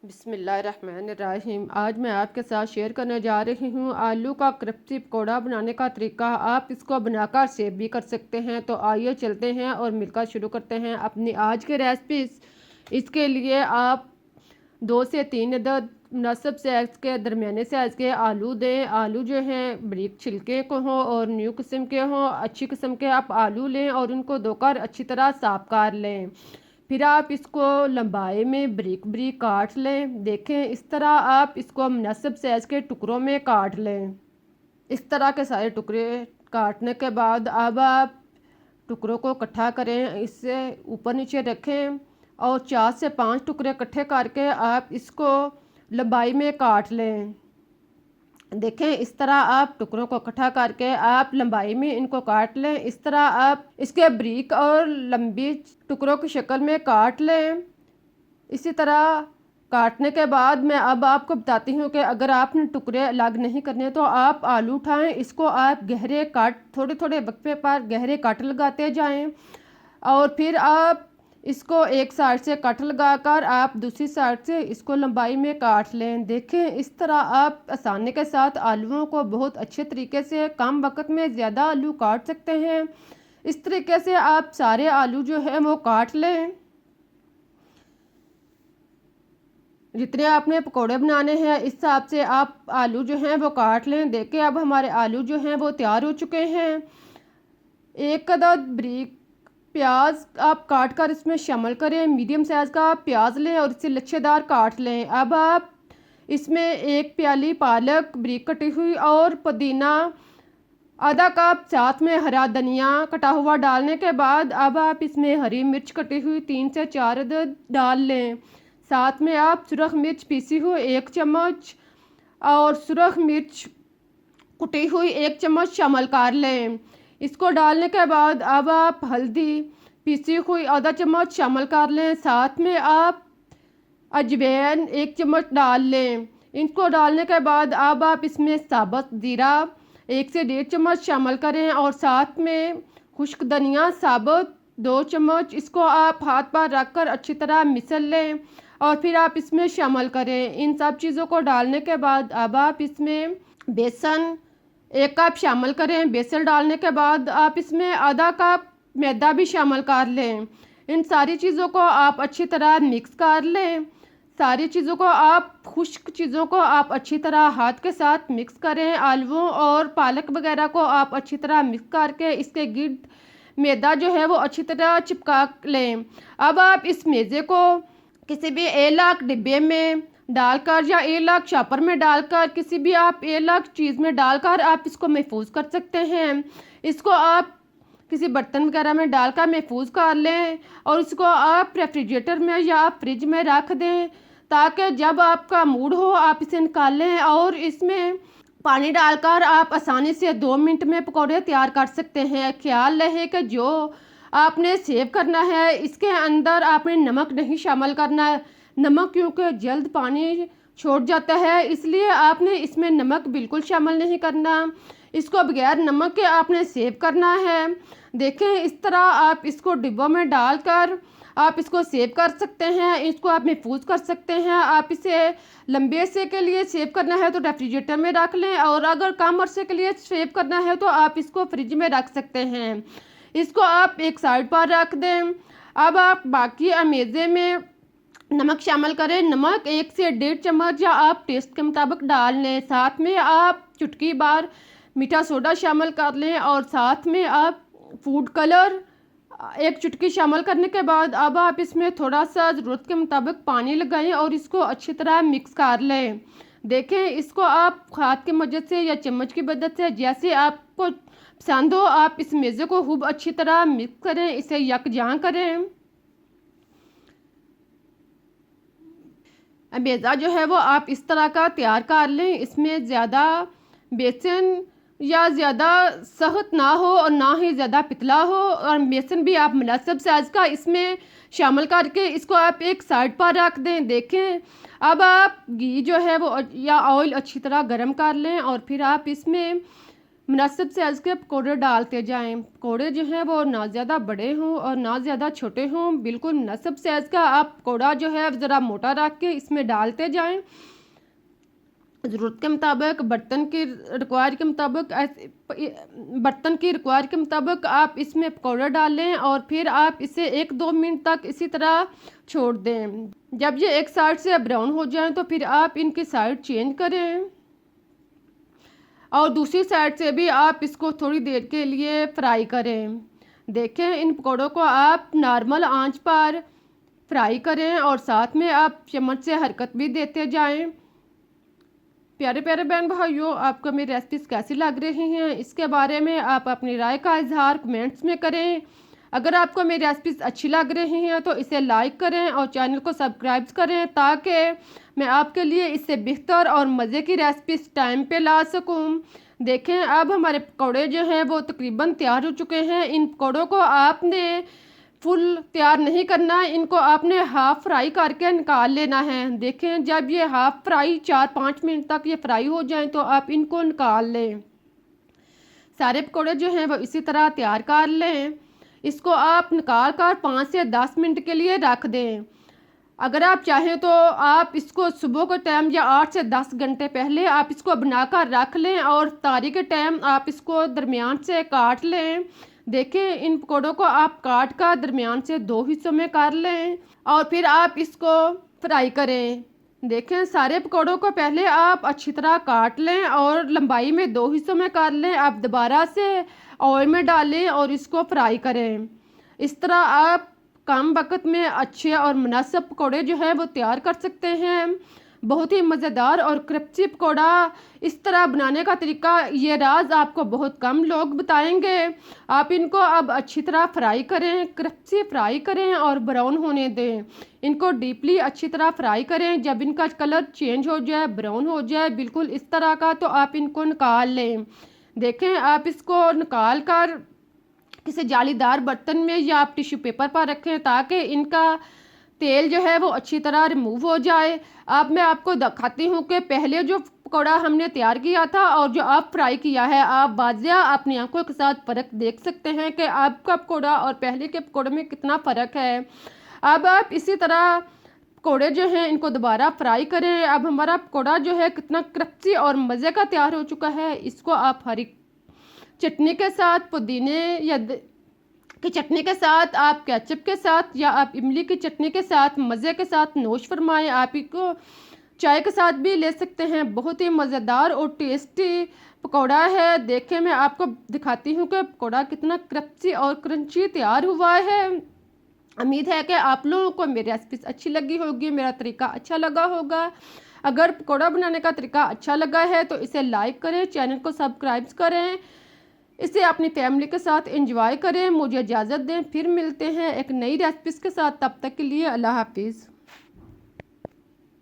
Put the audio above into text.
बिस्मिल्लाहिर्रहमानिर्रहीम। आज मैं आपके साथ शेयर करने जा रही हूँ आलू का क्रिस्पी पकौड़ा बनाने का तरीका। आप इसको बनाकर सेव भी कर सकते हैं। तो आइए चलते हैं और मिलकर शुरू करते हैं अपनी आज की रेसिपी। इसके लिए आप 2 से 3 अदद मुनासिब साइज़ के दरमियाने साइज़ के आलू दें। आलू जो हैं बारीक छिलके को हों और न्यू किस्म के हों, अच्छी किस्म के आप आलू लें और उनको धोकर अच्छी तरह साफ कर लें। फिर आप इसको लंबाई में बारीक बारीक काट लें। देखें इस तरह आप इसको मुनासिब साइज़ के टुकड़ों में काट लें। इस तरह के सारे टुकड़े काटने के बाद अब आप टुकड़ों को इकट्ठा करें, इससे ऊपर नीचे रखें और 4 से 5 टुकड़े इकट्ठे करके आप इसको लंबाई में काट लें। देखें इस तरह आप टुकड़ों को इकट्ठा करके आप लंबाई में इनको काट लें। इस तरह आप इसके बारीक और लंबी टुकड़ों की शक्ल में काट लें। इसी तरह काटने के बाद मैं अब आपको बताती हूँ कि अगर आपने टुकड़े अलग नहीं करने तो आप आलू उठाएं, इसको आप गहरे काट थोड़े थोड़े वक्फे पर गहरे कट लगाते जाएं और फिर आप इसको एक साइड से कट लगाकर आप दूसरी साइड से इसको लंबाई में काट लें। देखें इस तरह आप आसानी के साथ आलूओं को बहुत अच्छे तरीके से कम वक्त में ज़्यादा आलू काट सकते हैं। इस तरीके से आप सारे आलू जो है वो काट लें। जितने आपने पकोड़े बनाने हैं इस हिसाब से आप आलू जो हैं वो काट लें। देखें अब हमारे आलू जो हैं वो तैयार हो चुके हैं। एक अदद बारीक प्याज आप काट कर इसमें शामिल करें। मीडियम साइज़ का आप प्याज लें और इसे लच्छेदार काट लें। अब आप इसमें 1 प्याली पालक बारीक कटी हुई और पुदीना आधा कप, साथ में हरा धनिया कटा हुआ डालने के बाद अब आप इसमें हरी मिर्च कटी हुई 3 से 4 अदद डाल लें। साथ में आप सुरख मिर्च पीसी हुई 1 चम्मच और सुरख मिर्च कुटी हुई 1 चम्मच शामिल कर लें। इसको डालने के बाद अब आप हल्दी पीसी हुई आधा चम्मच शामिल कर लें। साथ में आप अजवाइन 1 चम्मच डाल लें। इनको डालने के बाद अब आप इसमें साबुत ज़ीरा 1 से 1.5 चम्मच शामिल करें और साथ में खुश्क धनिया साबुत 2 चम्मच। इसको आप हाथ पर रख कर अच्छी तरह मिसल लें और फिर आप इसमें शामिल करें। इन सब चीज़ों को डालने के बाद अब आप इसमें बेसन 1 कप शामिल करें। बेसन डालने के बाद आप इसमें आधा कप मैदा भी शामिल कर लें। इन सारी चीज़ों को आप अच्छी तरह मिक्स कर लें। सारी चीज़ों को आप खुश्क चीज़ों को आप अच्छी तरह हाथ के साथ मिक्स करें। आलूओं और पालक वगैरह को आप अच्छी तरह मिक्स करके इसके गिर्द मैदा जो है वो अच्छी तरह चिपका लें। अब आप इस मैदे को किसी भी एयरलॉक डिब्बे में डालकर या एयरलॉक शॉपर में डालकर किसी भी आप एयरलॉक चीज़ में डालकर आप इसको महफूज कर सकते हैं। इसको आप किसी बर्तन वगैरह में डालकर महफूज कर लें और इसको आप रेफ्रिजरेटर में या आप फ्रिज में रख दें ताकि जब आपका मूड हो आप इसे निकाल लें और इसमें पानी डालकर आप आसानी से 2 मिनट में पकौड़े तैयार कर सकते हैं। ख्याल रहे कि जो आपने सेव करना है इसके अंदर आपने नमक नहीं शामिल करना है। नमक क्योंकि जल्द पानी छोड़ जाता है इसलिए आपने इसमें नमक बिल्कुल शामिल नहीं करना। इसको बगैर नमक के आपने सेव करना है। देखें इस तरह आप इसको डिब्बों में डालकर आप इसको सेव कर सकते हैं। इसको आप महफूज कर सकते हैं। आप इसे लंबे अरसे के लिए सेव करना है तो रेफ्रिजरेटर में रख लें और अगर कम अरसे के लिए सेव करना है तो आप इसको फ्रिज में रख सकते हैं। इसको आप एक साइड पर रख दें। अब आप बाकी अमेज़े में नमक शामिल करें। नमक 1 से 1.5 चम्मच या आप टेस्ट के मुताबिक डाल लें। साथ में आप चुटकी भर मीठा सोडा शामिल कर लें और साथ में आप फूड कलर 1 चुटकी शामिल करने के बाद अब आप इसमें थोड़ा सा ज़रूरत के मुताबिक पानी लगाएं और इसको अच्छी तरह मिक्स कर लें। देखें इसको आप हाथ की मदद से या चम्मच की मदद से जैसे आपको पसंद हो आप इस मेज़े को खूब अच्छी तरह मिक्स करें, इसे यकजां करें। मेज़ा जो है वो आप इस तरह का तैयार कर लें। इसमें ज़्यादा बेसन या ज़्यादा सख्त ना हो और ना ही ज़्यादा पतला हो और बेसन भी आप मुनासिब साइज़ का इसमें शामिल करके इसको आप एक साइड पर रख दें। देखें अब आप घी जो है वो या ऑयल अच्छी तरह गर्म कर लें और फिर आप इसमें मुनासिब साइज़ के पकौड़े डालते जाएं। पकौड़े जो हैं वो ना ज़्यादा बड़े हों और ना ज़्यादा छोटे हों, बिल्कुल मुनासिब साइज़ का आप पकौड़ा जो है ज़रा मोटा रख के इसमें डालते जाएं। ज़रूरत के मुताबिक बर्तन की रिक्वायर के मुताबिक आप इसमें पकौड़ा डालें और फिर आप इसे 1-2 मिनट तक इसी तरह छोड़ दें। जब ये एक साइड से ब्राउन हो जाएं तो फिर आप इनकी साइड चेंज करें और दूसरी साइड से भी आप इसको थोड़ी देर के लिए फ्राई करें। देखें, इन पकौड़ों को आप नॉर्मल आंच पर फ्राई करें और साथ में आप चम्मच से हरकत भी देते जाएं। प्यारे प्यारे बहन भाइयों, आपको मेरी रेसिपीज़ कैसी लग रही हैं, इसके बारे में आप अपनी राय का इजहार कमेंट्स में करें। अगर आपको मेरी रेसिपीज़ अच्छी लग रही हैं तो इसे लाइक करें और चैनल को सब्सक्राइब करें ताकि मैं आपके लिए इससे बेहतर और मज़े की रेसिपीज़ टाइम पे ला सकूं। देखें, अब हमारे पकौड़े जो हैं वो तकरीबन तैयार हो चुके हैं। इन पकौड़ों को आपने फुल तैयार नहीं करना, इनको आपने हाफ़ फ्राई करके निकाल लेना है। देखें, जब ये हाफ़ फ्राई 4-5 मिनट तक ये फ्राई हो जाएं तो आप इनको निकाल लें। सारे पकौड़े जो हैं वो इसी तरह तैयार कर लें। इसको आप निकाल कर 5 से 10 मिनट के लिए रख दें। अगर आप चाहें तो आप इसको सुबह के टाइम या 8 से 10 घंटे पहले आप इसको बनाकर रख लें और तारी के टाइम आप इसको दरमियान से काट लें। देखें, इन पकौड़ों को आप काट कर दरमियान से 2 हिस्सों में कर लें और फिर आप इसको फ्राई करें। देखें, सारे पकौड़ों को पहले आप अच्छी तरह काट लें और लंबाई में 2 हिस्सों में कर लें। आप दोबारा से ऑयल में डालें और इसको फ्राई करें। इस तरह आप कम वक्त में अच्छे और मुनासिब पकौड़े जो है वो तैयार कर सकते हैं। बहुत ही मज़ेदार और क्रिस्पी पकौड़ा इस तरह बनाने का तरीका, ये राज आपको बहुत कम लोग बताएंगे। आप इनको अब अच्छी तरह फ्राई करें, क्रिस्पी फ्राई करें और ब्राउन होने दें। इनको डीपली अच्छी तरह फ्राई करें। जब इनका कलर चेंज हो जाए, ब्राउन हो जाए बिल्कुल इस तरह का, तो आप इनको निकाल लें। देखें, आप इसको निकाल कर किसी जालीदार बर्तन में या आप टिश्यू पेपर पर रखें ताकि इनका तेल जो है वो अच्छी तरह रिमूव हो जाए। अब मैं आपको दिखाती हूँ कि पहले जो पकौड़ा हमने तैयार किया था और जो आप फ्राई किया है, आप बाज़िया अपनी आंखों के साथ फ़र्क देख सकते हैं कि आपका पकौड़ा और पहले के पकौड़े में कितना फ़र्क है। अब आप इसी तरह पकौड़े जो हैं इनको दोबारा फ्राई करें। अब हमारा पकौड़ा जो है कितना क्रिस्पी और मज़े का तैयार हो चुका है। इसको आप हरी चटनी के साथ, पुदीने या की चटनी के साथ, आप केचप के साथ या आप इमली की चटनी के साथ मज़े के साथ नोश फरमाएं। आप इसको चाय के साथ भी ले सकते हैं। बहुत ही मज़ेदार और टेस्टी पकौड़ा है। देखें, मैं आपको दिखाती हूँ कि पकौड़ा कितना क्रिस्पी और क्रंची तैयार हुआ है। उम्मीद है कि आप लोगों को मेरी रेसिपीज़ अच्छी लगी होगी, मेरा तरीका अच्छा लगा होगा। अगर पकौड़ा बनाने का तरीका अच्छा लगा है तो इसे लाइक करें, चैनल को सब्सक्राइब करें, इसे अपनी फैमिली के साथ एंजॉय करें। मुझे इजाज़त दें, फिर मिलते हैं एक नई रेसिपीज़ के साथ। तब तक के लिए अल्लाह हाफिज़।